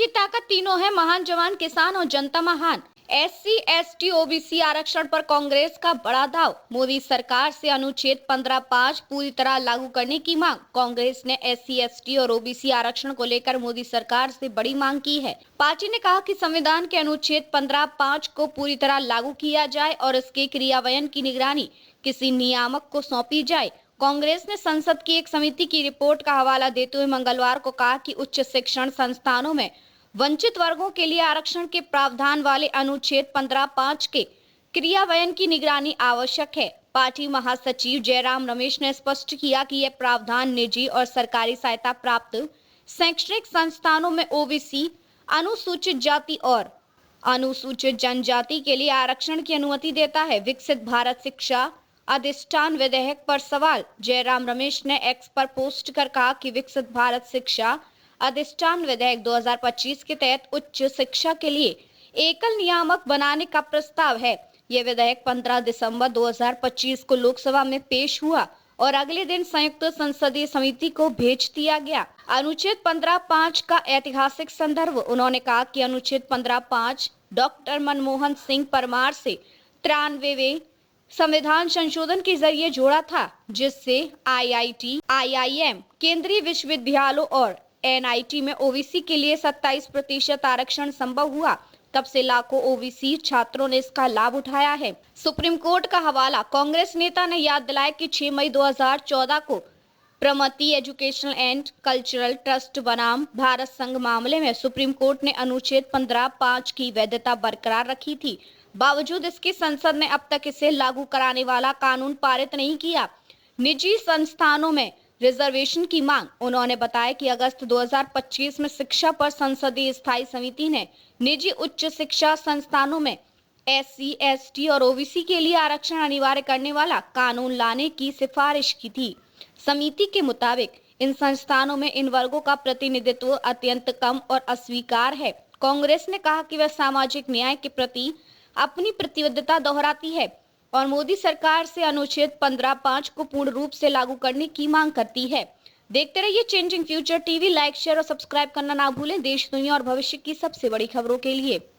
की ताकत तीनों है, महान जवान, किसान और जनता महान। एससी, एसटी, ओबीसी आरक्षण पर कांग्रेस का बड़ा दाव। मोदी सरकार से अनुच्छेद 15(5) पूरी तरह लागू करने की मांग। कांग्रेस ने एससी, एसटी और ओबीसी आरक्षण को लेकर मोदी सरकार से बड़ी मांग की है। पार्टी ने कहा कि संविधान के अनुच्छेद 15(5) को पूरी तरह लागू किया जाए और इसके क्रियान्वयन की निगरानी किसी नियामक को सौंपी जाए। कांग्रेस ने संसद की एक समिति की रिपोर्ट का हवाला देते हुए मंगलवार को कहा कि उच्च शिक्षण संस्थानों में वंचित वर्गों के लिए आरक्षण के प्रावधान वाले अनुच्छेद 15(5) के क्रियान्वयन की निगरानी आवश्यक है। पार्टी महासचिव जयराम रमेश ने स्पष्ट किया कि यह प्रावधान निजी और सरकारी सहायता प्राप्त शैक्षणिक संस्थानों में ओबीसी, अनुसूचित जाति और अनुसूचित जनजाति के लिए आरक्षण की अनुमति देता है। विकसित भारत शिक्षा अधिष्ठान विधेयक पर सवाल। जयराम रमेश ने एक्स पर पोस्ट कर कहा कि विकसित भारत शिक्षा अधिष्ठान विधेयक 2025 के तहत उच्च शिक्षा के लिए एकल नियामक बनाने का प्रस्ताव है। यह विधेयक 15 दिसंबर 2025 को लोकसभा में पेश हुआ और अगले दिन संयुक्त संसदीय समिति को भेज दिया गया। अनुच्छेद 15(5) का ऐतिहासिक संदर्भ। उन्होंने कहा कि अनुच्छेद 15(5) डॉक्टर मनमोहन सिंह परमार से 93वें संविधान संशोधन के जरिए जोड़ा था, जिससे आईआईटी, आईआईएम, केंद्रीय विश्वविद्यालयों और एनआईटी में ओबीसी के लिए 27% आरक्षण संभव हुआ। तब से लाखों ओबीसी छात्रों ने इसका लाभ उठाया है। सुप्रीम कोर्ट का हवाला। कांग्रेस नेता ने याद दिलाया कि 6 मई 2014 को Pramati educational and cultural trust बनाम भारत संघ मामले में सुप्रीम कोर्ट ने अनुच्छेद 15(5) की वैधता बरकरार रखी थी। बावजूद इसके संसद ने अब तक इसे लागू कराने वाला कानून पारित नहीं किया। निजी संस्थानों में रिजर्वेशन की मांग। उन्होंने बताया कि अगस्त 2025 में शिक्षा पर संसदीय स्थायी समिति ने निजी उच्च शिक्षा संस्थानों में एससी, एसटी और ओबीसी के लिए आरक्षण अनिवार्य करने वाला कानून लाने की सिफारिश की थी। समिति के मुताबिक इन संस्थानों में इन वर्गों का प्रतिनिधित्व अत्यंत कम और अस्वीकार है। कांग्रेस ने कहा कि वह सामाजिक न्याय के प्रति अपनी प्रतिबद्धता दोहराती है और मोदी सरकार से अनुच्छेद 15(5) को पूर्ण रूप से लागू करने की मांग करती है। देखते रहिए changing future TV. Like, share और सब्सक्राइब करना ना भूलें। देश, दुनिया और भविष्य की सबसे बड़ी खबरों के लिए।